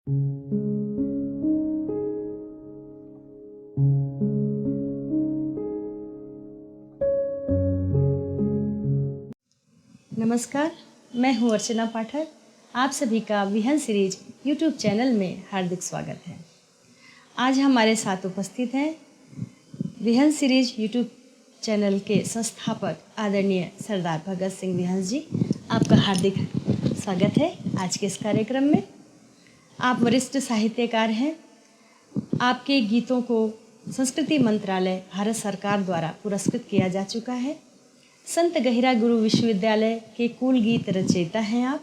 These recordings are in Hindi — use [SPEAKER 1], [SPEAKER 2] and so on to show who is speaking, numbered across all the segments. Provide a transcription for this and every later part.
[SPEAKER 1] नमस्कार, मैं हूँ अर्चना पाठक। आप सभी का विहन सीरीज यूट्यूब चैनल में हार्दिक स्वागत है। आज हमारे साथ उपस्थित हैं विहन सीरीज यूट्यूब चैनल के संस्थापक आदरणीय सरदार भगत सिंह विहन जी। आपका हार्दिक स्वागत है आज के इस कार्यक्रम में। आप वरिष्ठ साहित्यकार हैं। आपके गीतों को संस्कृति मंत्रालय भारत सरकार द्वारा पुरस्कृत किया जा चुका है। संत गहिरा गुरु विश्वविद्यालय के कुल गीत रचयिता हैं आप।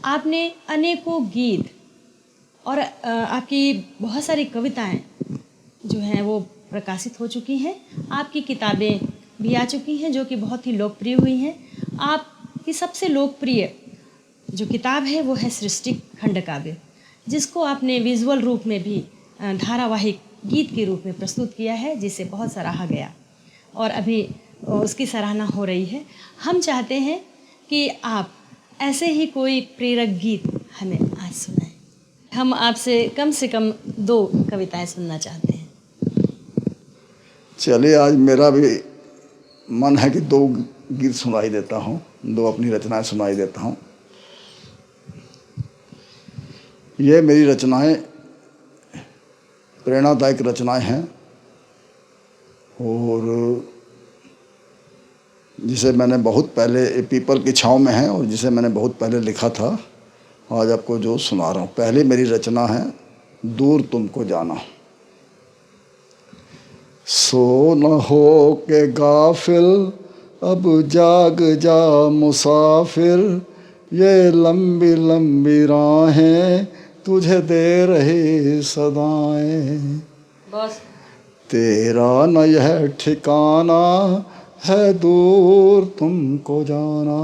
[SPEAKER 1] आपने अनेकों गीत और आपकी बहुत सारी कविताएं जो हैं वो प्रकाशित हो चुकी हैं। आपकी किताबें भी आ चुकी हैं जो कि बहुत ही लोकप्रिय हुई हैं। आपकी सबसे लोकप्रिय जो किताब है वो है सृष्टि खंड काव्य, जिसको आपने विजुअल रूप में भी धारावाहिक गीत के रूप में प्रस्तुत किया है, जिसे बहुत सराहा गया और अभी उसकी सराहना हो रही है। हम चाहते हैं कि आप ऐसे ही कोई प्रेरक गीत हमें आज सुनाएं। हम आपसे कम 2 कविताएं सुनना चाहते हैं।
[SPEAKER 2] चलिए, आज मेरा भी मन है कि 2 गीत सुनाई देता हूँ, 2 अपनी रचनाएं सुनाई देता हूँ। ये मेरी रचनाएं प्रेरणादायक रचनाएं हैं और जिसे मैंने बहुत पहले, पीपल की छाँव में है और जिसे मैंने बहुत पहले लिखा था, आज आपको जो सुना रहा हूँ। पहली मेरी रचना है दूर तुमको जाना। सो न हो के गाफिल अब जाग जा मुसाफिर, ये लंबी लंबी राहें तुझे दे रही सदाएं।
[SPEAKER 1] बस
[SPEAKER 2] तेरा न यह ठिकाना है दूर तुमको जाना।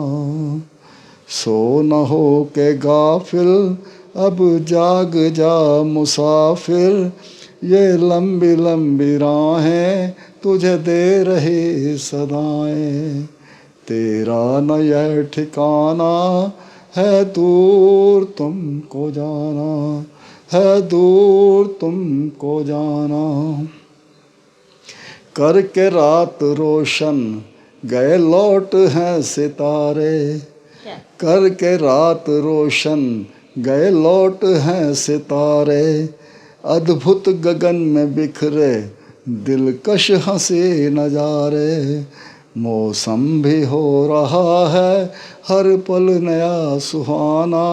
[SPEAKER 2] सो न हो के गाफिल अब जाग जा मुसाफिर, ये लंबी लंबी राहें तुझे दे रही सदाएं। तेरा न यह ठिकाना है दूर तुमको जाना, है दूर तुमको जाना। करके रात रोशन गए लौट हैं सितारे, करके रात रोशन गए लौट हैं सितारे। अद्भुत गगन में बिखरे दिलकश हंसी नजारे। मौसम भी हो रहा है हर पल नया सुहाना,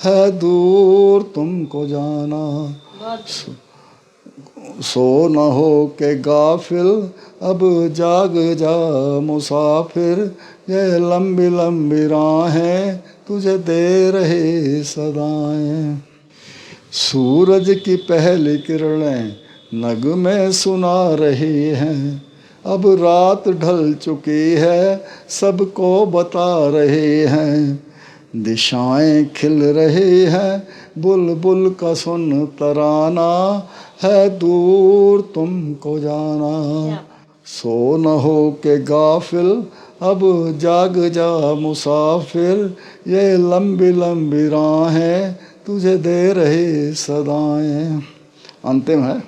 [SPEAKER 2] है दूर तुमको जाना। सो न हो के गाफिल अब जाग जा मुसाफिर, ये लंबी लंबी राहें तुझे दे रही सदाएं। सूरज की पहली किरणें नगमे सुना रही हैं, अब रात ढल चुकी है सबको बता रही हैं। दिशाएं खिल रही हैं बुलबुल का सुन तराना, है दूर तुमको जाना। सो न हो के गाफिल अब जाग जा मुसाफिर, ये लंबी लंबी राहें तुझे दे रही सदाएं। अंतिम है।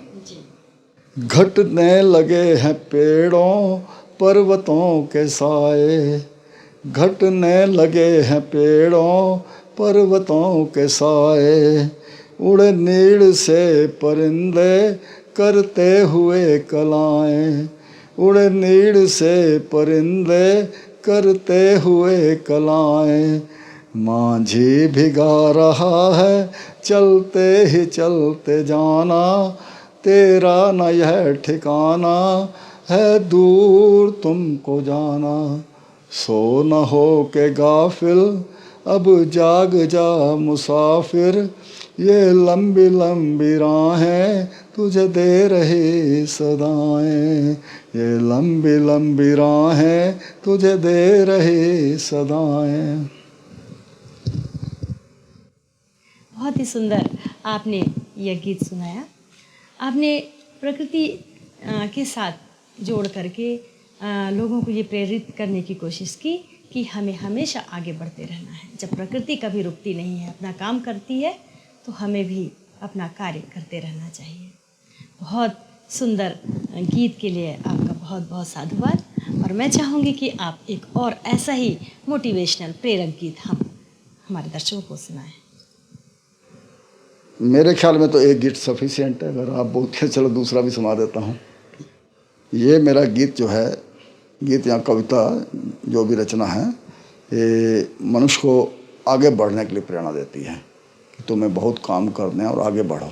[SPEAKER 2] घटने लगे हैं पेड़ों पर्वतों के साए, घटने लगे हैं पेड़ों पर्वतों के साए। उड़े नीड़ से परिंदे करते हुए कलाएं, उड़े नीड़ से परिंदे करते हुए कलाएं। मांझी भिगा रहा है चलते ही चलते जाना, तेरा न यह ठिकाना है दूर तुमको जाना। सो न हो के गाफिल अब जाग जा मुसाफिर, ये लंबी लंबी राहें तुझे दे रही सदाएं। ये लंबी लंबी राहें तुझे दे रही सदाएं।
[SPEAKER 1] बहुत ही सुंदर आपने यह गीत सुनाया। आपने प्रकृति के साथ जोड़ करके लोगों को ये प्रेरित करने की कोशिश की कि हमें हमेशा आगे बढ़ते रहना है। जब प्रकृति कभी रुकती नहीं है, अपना काम करती है, तो हमें भी अपना कार्य करते रहना चाहिए। बहुत सुंदर गीत के लिए आपका बहुत बहुत साधुवाद। और मैं चाहूँगी कि आप एक और ऐसा ही मोटिवेशनल प्रेरक गीत हमारे दर्शकों को सुनाएं।
[SPEAKER 2] मेरे ख्याल में तो एक गीत सफिशिएंट है, अगर आप बोलते हैं चलो दूसरा भी सुना देता हूँ। ये मेरा गीत जो है, गीत या कविता जो भी रचना है, ये मनुष्य को आगे बढ़ने के लिए प्रेरणा देती है कि तुम्हें बहुत काम करने और आगे बढ़ो।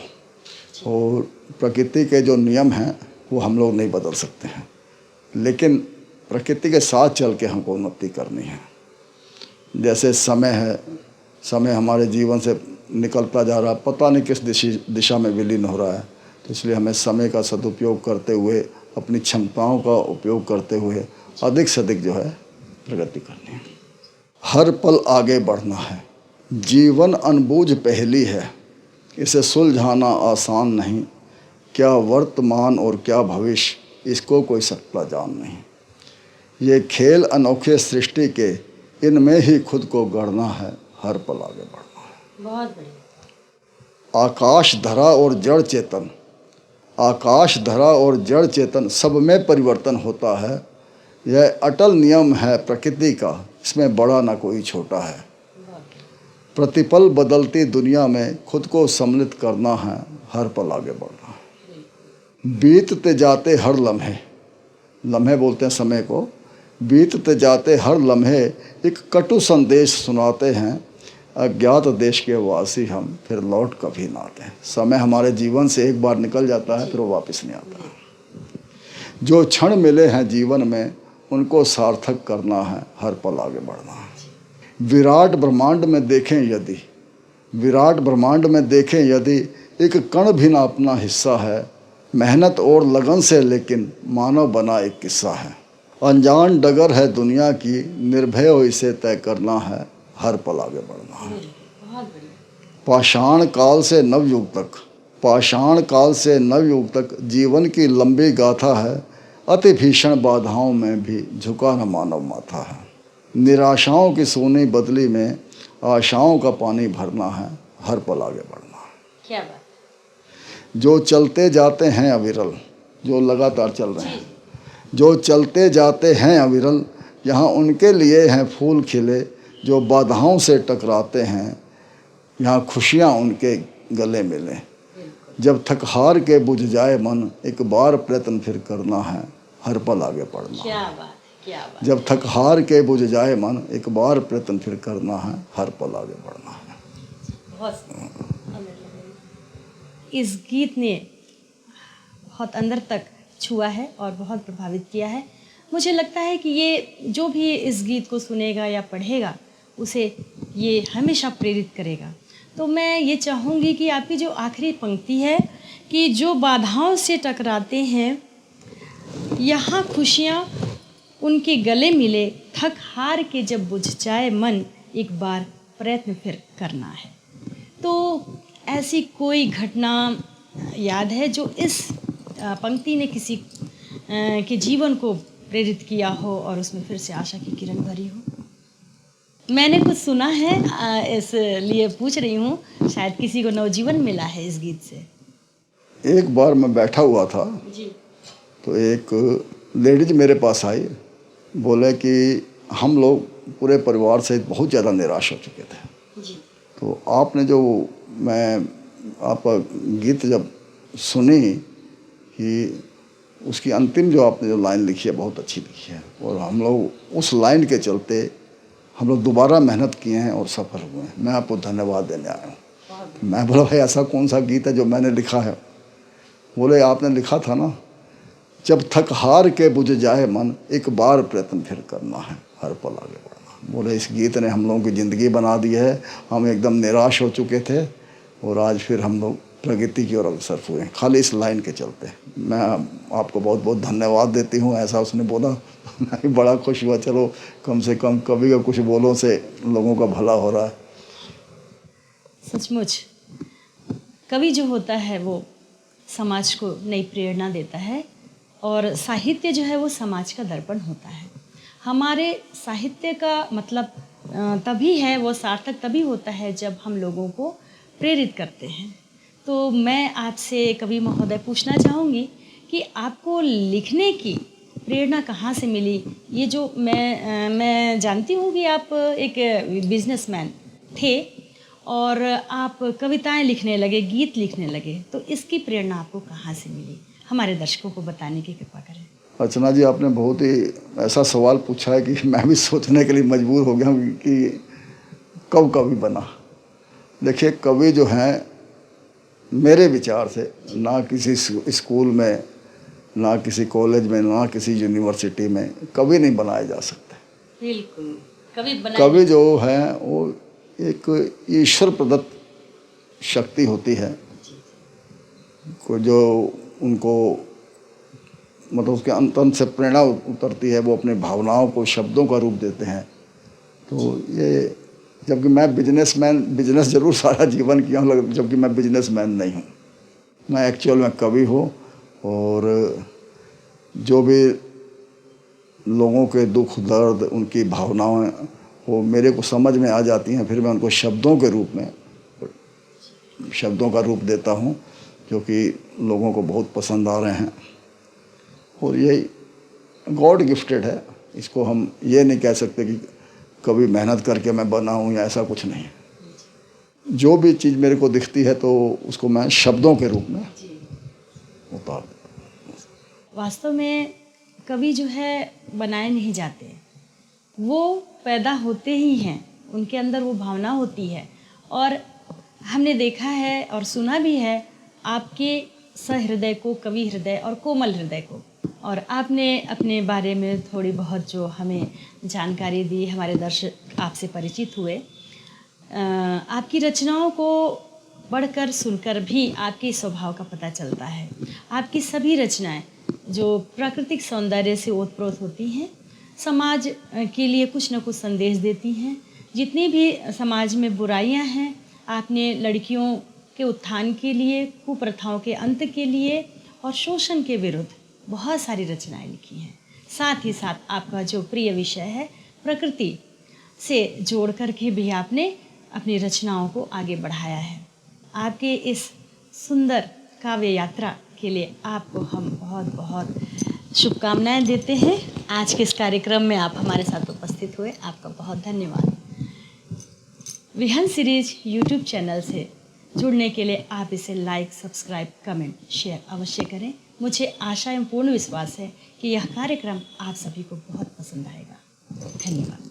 [SPEAKER 2] और प्रकृति के जो नियम हैं वो हम लोग नहीं बदल सकते हैं, लेकिन प्रकृति के साथ चल के हमको उन्नति करनी है। जैसे समय है, समय हमारे जीवन से निकलता जा रहा, पता नहीं किस दिशा में विलीन हो रहा है। तो इसलिए हमें समय का सदुपयोग करते हुए, अपनी क्षमताओं का उपयोग करते हुए अधिक से अधिक जो है प्रगति करनी है। हर पल आगे बढ़ना है, जीवन अनबूझ पहेली है, इसे सुलझाना आसान नहीं। क्या वर्तमान और क्या भविष्य, इसको कोई सकता जान नहीं। ये खेल अनोखे सृष्टि के, इनमें ही खुद को गढ़ना है, हर पल आगे बढ़ना है।
[SPEAKER 1] बहुत बढ़िया।
[SPEAKER 2] आकाश धरा और जड़ चेतन, आकाश धरा और जड़ चेतन सब में परिवर्तन होता है। यह अटल नियम है प्रकृति का, इसमें बड़ा ना कोई छोटा है। प्रतिपल बदलती दुनिया में खुद को सम्मिलित करना है, हर पल आगे बढ़ना है। बीतते जाते हर लम्हे, लम्हे बोलते हैं समय को, बीतते जाते हर लम्हे एक कटु संदेश सुनाते हैं। अज्ञात देश के वासी हम, फिर लौट कभी ना आते हैं। समय हमारे जीवन से एक बार निकल जाता है, फिर वो वापस नहीं आता। जो क्षण मिले हैं जीवन में, उनको सार्थक करना है, हर पल आगे बढ़ना है। विराट ब्रह्मांड में देखें यदि, विराट ब्रह्मांड में देखें यदि, एक कण भी ना अपना हिस्सा है। मेहनत और लगन से लेकिन मानव बना एक किस्सा है। अनजान डगर है दुनिया की, निर्भय हो इसे तय करना है, हर पल आगे बढ़ना है। पाषाण काल से नवयुग तक, पाषाण काल से नवयुग तक जीवन की लंबी गाथा है। अति भीषण बाधाओं में भी झुका न मानव माथा है। निराशाओं की सोनी बदली में आशाओं का पानी भरना है, हर पल आगे बढ़ना है।
[SPEAKER 1] क्या बात।
[SPEAKER 2] जो चलते जाते हैं अविरल, जो लगातार चल रहे हैं, जो चलते जाते हैं अविरल, यहाँ उनके लिए हैं फूल खिले। जो बाधाओं से टकराते हैं, यहाँ खुशियाँ उनके गले मिले। जब थक हार के बुझ जाए मन, एक बार प्रयत्न फिर करना है, हर पल आगे बढ़ना।
[SPEAKER 1] क्या बात, क्या बात।
[SPEAKER 2] जब थक हार के बुझ जाए मन, एक बार प्रयत्न फिर करना है, हर पल आगे बढ़ना है।
[SPEAKER 1] बहुत इस गीत ने बहुत अंदर तक छुआ है और बहुत प्रभावित किया है। मुझे लगता है कि ये जो भी इस गीत को सुनेगा या पढ़ेगा, उसे ये हमेशा प्रेरित करेगा। तो मैं ये चाहूँगी कि आपकी जो आखिरी पंक्ति है कि जो बाधाओं से टकराते हैं, यहाँ खुशियाँ उनके गले मिले। थक हार के जब बुझ जाए मन, एक बार प्रयत्न फिर करना है। तो ऐसी कोई घटना याद है जो इस पंक्ति ने किसी के जीवन को प्रेरित किया हो और उसमें फिर से आशा की किरण भरी हो? मैंने कुछ सुना है, इसलिए पूछ रही हूँ, शायद किसी को नवजीवन मिला है इस गीत से।
[SPEAKER 2] एक बार मैं बैठा हुआ था
[SPEAKER 1] जी।
[SPEAKER 2] तो एक लेडीज मेरे पास आई, बोले कि हम लोग पूरे परिवार से बहुत ज़्यादा निराश हो चुके थे।
[SPEAKER 1] जी।
[SPEAKER 2] तो आपने जो आपका गीत जब सुनी कि उसकी अंतिम जो आपने जो लाइन लिखी है बहुत अच्छी लिखी है, और हम लोग उस लाइन के चलते हम लोग दोबारा मेहनत किए हैं और सफल हुए हैं। मैं आपको धन्यवाद देने आया हूँ। मैं बोला भाई ऐसा कौन सा गीत है जो मैंने लिखा है? बोले आपने लिखा था ना, जब थक हार के बुझ जाए मन, एक बार प्रयत्न फिर करना है, हर पल आगे बढ़ना। बोले इस गीत ने हम लोगों की ज़िंदगी बना दी है। हम एकदम निराश हो चुके थे और आज फिर हम लोग प्रगति की ओर अग्रसर हुए हैं, खाली इस लाइन के चलते। मैं आपको बहुत बहुत धन्यवाद देती हूँ, ऐसा उसने बोला। मैं भी बड़ा खुश हुआ, चलो कम से कम कभी का कुछ बोलों से लोगों का भला हो रहा है।
[SPEAKER 1] सचमुच कवि जो होता है वो समाज को नई प्रेरणा देता है, और साहित्य जो है वो समाज का दर्पण होता है। हमारे साहित्य का मतलब तभी है, वो सार्थक तभी होता है जब हम लोगों को प्रेरित करते हैं। तो मैं आपसे कवि महोदय पूछना चाहूँगी कि आपको लिखने की प्रेरणा कहाँ से मिली? ये जो मैं जानती हूँ कि आप एक बिजनेसमैन थे और आप कविताएं लिखने लगे, गीत लिखने लगे, तो इसकी प्रेरणा आपको कहाँ से मिली? हमारे दर्शकों को बताने की कृपा करें।
[SPEAKER 2] अर्चना जी, आपने बहुत ही ऐसा सवाल पूछा है कि मैं भी सोचने के लिए मजबूर हो गया हूँ कि कब कवि बना। देखिए, कवि जो हैं मेरे विचार से ना किसी स्कूल में, ना किसी कॉलेज में, ना किसी यूनिवर्सिटी में कवि नहीं बनाए जा सकते।
[SPEAKER 1] बिल्कुल,
[SPEAKER 2] कवि जो है वो एक ईश्वर प्रदत्त शक्ति होती है को जो उनको मतलब उसके अंतन से प्रेरणा उतरती है, वो अपनी भावनाओं को शब्दों का रूप देते हैं। तो ये, जबकि मैं बिजनेस जरूर सारा जीवन किया हूँ, जबकि मैं बिजनेसमैन नहीं हूँ। मैं एक्चुअल में कवि हूँ और जो भी लोगों के दुख दर्द, उनकी भावनाएं वो मेरे को समझ में आ जाती हैं, फिर मैं उनको शब्दों के रूप में, शब्दों का रूप देता हूँ जो कि लोगों को बहुत पसंद आ रहे हैं। और यही गॉड गिफ्टेड है। इसको हम ये नहीं कह सकते कि कभी मेहनत करके मैं बना हूँ या ऐसा कुछ नहीं। जो भी चीज़ मेरे को दिखती है तो उसको मैं शब्दों के रूप में उतार देता हूँ।
[SPEAKER 1] वास्तव में कवि जो है बनाए नहीं जाते, वो पैदा होते ही हैं, उनके अंदर वो भावना होती है। और हमने देखा है और सुना भी है आपके सहृदय को, कवि हृदय और कोमल हृदय को। और आपने अपने बारे में थोड़ी बहुत जो हमें जानकारी दी, हमारे दर्शक आपसे परिचित हुए। आपकी रचनाओं को पढ़कर सुनकर भी आपके स्वभाव का पता चलता है। आपकी सभी रचनाएं जो प्राकृतिक सौंदर्य से ओतप्रोत होती हैं, समाज के लिए कुछ न कुछ संदेश देती हैं। जितनी भी समाज में बुराइयां हैं, आपने लड़कियों के उत्थान के लिए, कुप्रथाओं के अंत के लिए और शोषण के विरुद्ध बहुत सारी रचनाएं लिखी हैं। साथ ही साथ आपका जो प्रिय विषय है प्रकृति से जोड़ करके भी आपने अपनी रचनाओं को आगे बढ़ाया है। आपके इस सुंदर काव्य यात्रा के लिए आपको हम बहुत बहुत शुभकामनाएं देते हैं। आज के इस कार्यक्रम में आप हमारे साथ उपस्थित हुए, आपका बहुत धन्यवाद। विहन सीरीज यूट्यूब चैनल से जुड़ने के लिए आप इसे लाइक, सब्सक्राइब, कमेंट, शेयर अवश्य करें। मुझे आशा एवं पूर्ण विश्वास है कि यह कार्यक्रम आप सभी को बहुत पसंद आएगा। धन्यवाद।